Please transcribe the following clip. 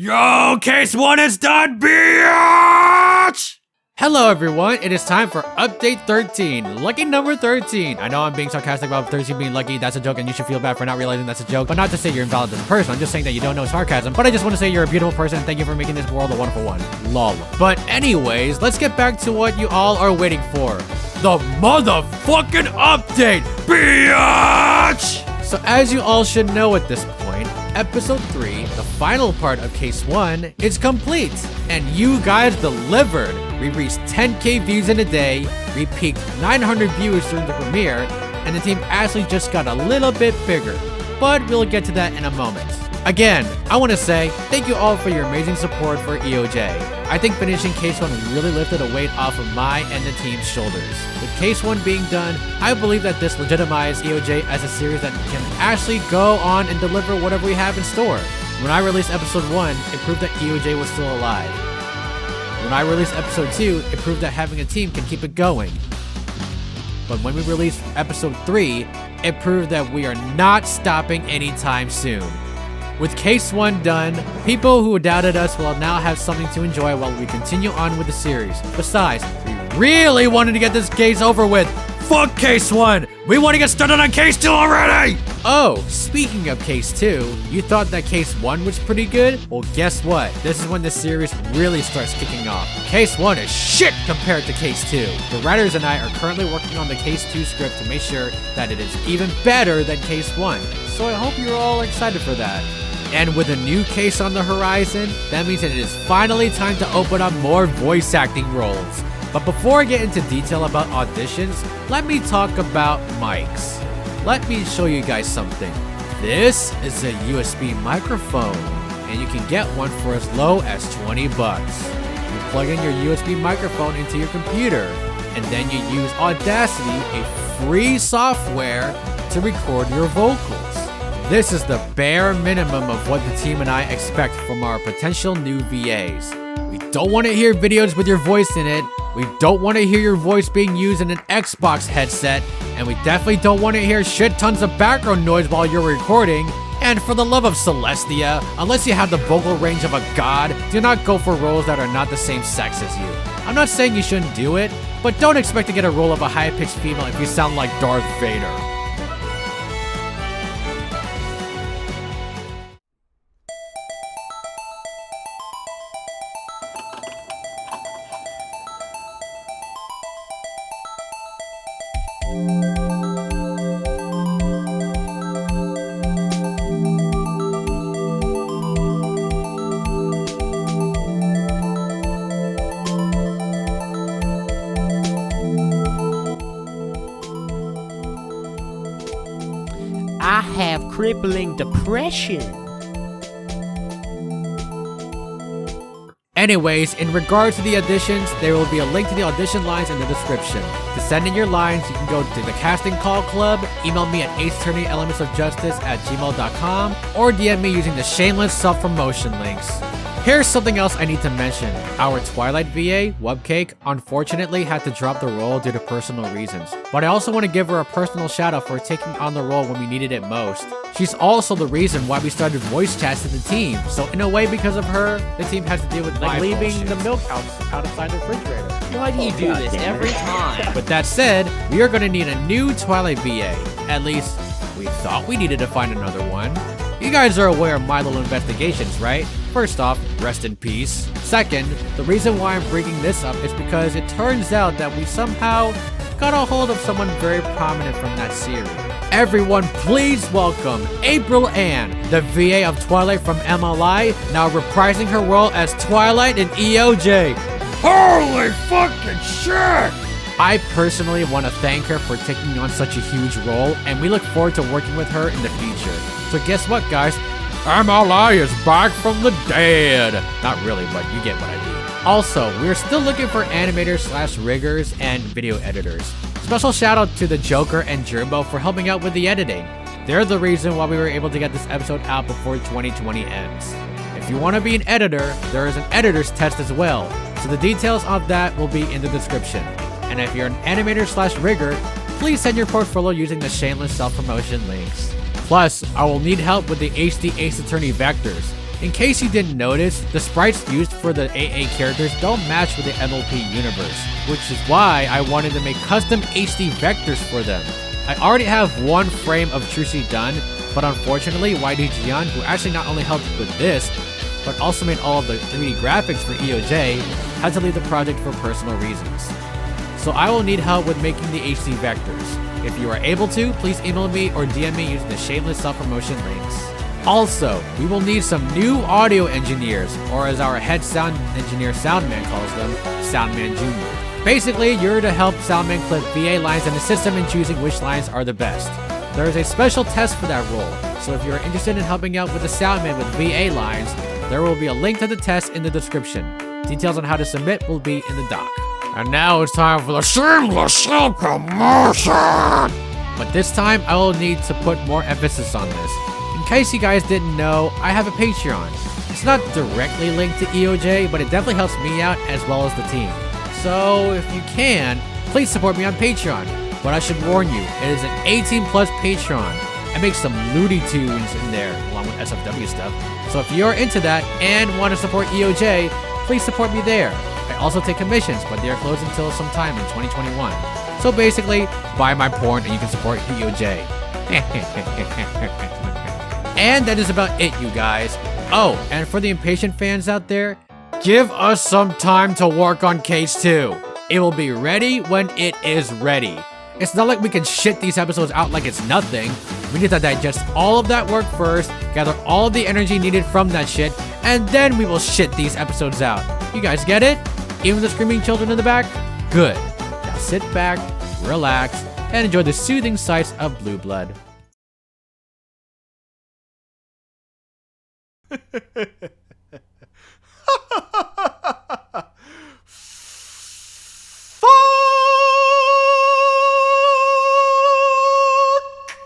Yo, case 1 is done, bitch! Hello everyone, it is time for update 13, lucky number 13. I know I'm being sarcastic about 13 being lucky, that's a joke and you should feel bad for not realizing that's a joke. But not to say you're invalid as a person, I'm just saying that you don't know sarcasm. But I just want to say you're a beautiful person and thank you for making this world a wonderful one. Lol. But anyways, let's get back to what you all are waiting for. The motherfucking update, bitch! So as you all should know at this point, episode 3, the final part of case 1, is complete. And you guys delivered. We reached 10k views in a day, we peaked 900 views during the premiere, and the team actually just got a little bit bigger. But we'll get to that in a moment. Again, I want to say thank you all for your amazing support for EOJ. I think finishing case 1 really lifted a weight off of my and the team's shoulders. With case 1 being done, I believe that this legitimized EOJ as a series that can actually go on and deliver whatever we have in store. When I released episode 1, it proved that EOJ was still alive. When I released episode 2, it proved that having a team can keep it going. But when we released episode 3, it proved that we are not stopping anytime soon. With case 1 done, people who doubted us will now have something to enjoy while we continue on with the series. Besides, we really wanted to get this case over with. Fuck case 1! We want to get started on case 2 already! Oh, speaking of case 2, you thought that case 1 was pretty good? Well, guess what? This is when the series really starts kicking off. Case 1 is shit compared to case 2. The writers and I are currently working on the case 2 script to make sure that it is even better than case 1. So I hope you're all excited for that. And with a new case on the horizon, that means that it is finally time to open up more voice acting roles. But before I get into detail about auditions, let me talk about mics. Let me show you guys something. This is a USB microphone, and you can get one for as low as 20 bucks. You plug in your USB microphone into your computer, and then you use Audacity, a free software, to record your vocals. This is the bare minimum of what the team and I expect from our potential new VAs. We don't want to hear videos with your voice in it, we don't want to hear your voice being used in an Xbox headset, and we definitely don't want to hear shit tons of background noise while you're recording. And for the love of Celestia, unless you have the vocal range of a god, do not go for roles that are not the same sex as you. I'm not saying you shouldn't do it, but don't expect to get a role of a high-pitched female if you sound like Darth Vader. I have crippling depression. Anyways, in regards to the auditions, there will be a link to the audition lines in the description. To send in your lines, you can go to the Casting Call Club, email me at aceattorneyelementsofjustice@gmail.com, or DM me using the shameless self-promotion links. Here's something else I need to mention. Our Twilight VA, Webcake, unfortunately had to drop the role due to personal reasons. But I also want to give her a personal shout out for taking on the role when we needed it most. She's also the reason why we started voice chats to the team. So in a way, because of her, the team has to deal with Like leaving bullshit. the milk outside the refrigerator. Why do you do this every time? With that said, we are going to need a new Twilight VA. At least, we thought we needed to find another one. You guys are aware of my little investigations, right? First off, rest in peace. Second, the reason why I'm bringing this up is because it turns out that we somehow got a hold of someone very prominent from that series. Everyone, please welcome April Ann, the VA of Twilight from MLI, now reprising her role as Twilight in EOJ. Holy fucking shit! I personally want to thank her for taking on such a huge role, and we look forward to working with her in the future. So guess what, guys? MLI is back from the dead! Not really, but you get what I mean. Also, we're still looking for animators/riggers and video editors. Special shout out to the Joker and Jumbo for helping out with the editing. They're the reason why we were able to get this episode out before 2020 ends. If you want to be an editor, there is an editor's test as well, so the details of that will be in the description. And if you're an animator/rigger, please send your portfolio using the shameless self-promotion links. Plus, I will need help with the HD Ace Attorney vectors. In case you didn't notice, the sprites used for the AA characters don't match with the MLP universe, which is why I wanted to make custom HD vectors for them. I already have one frame of Trucy done, but unfortunately AUDITIONS, who actually not only helped with this, but also made all of the 3D graphics for EOJ, had to leave the project for personal reasons. So I will need help with making the HD vectors. If you are able to, please email me or DM me using the shameless self-promotion links. Also, we will need some new audio engineers, or as our head sound engineer Soundman calls them, Soundman Jr. Basically, you're to help Soundman clip VA lines and assist him in choosing which lines are the best. There is a special test for that role, so if you're interested in helping out with the Soundman with VA lines, there will be a link to the test in the description. Details on how to submit will be in the doc. And now it's time for the shameless self-promotion! But this time, I will need to put more emphasis on this. In case you guys didn't know, I have a Patreon. It's not directly linked to EOJ, but it definitely helps me out as well as the team. So if you can, please support me on Patreon. But I should warn you, it is an 18+ Patreon. I make some Looney Tunes in there, along with SFW stuff. So if you're into that and want to support EOJ, please support me there. I also take commissions, but they are closed until sometime in 2021. So basically, buy my porn and you can support EOJ. And that is about it, you guys. Oh, and for the impatient fans out there, give us some time to work on Case 2. It will be ready when it is ready. It's not like we can shit these episodes out like it's nothing. We need to digest all of that work first, gather all of the energy needed from that shit, and then we will shit these episodes out. You guys get it? Even the screaming children in the back? Good. Now sit back, relax, and enjoy the soothing sights of Blue Blood.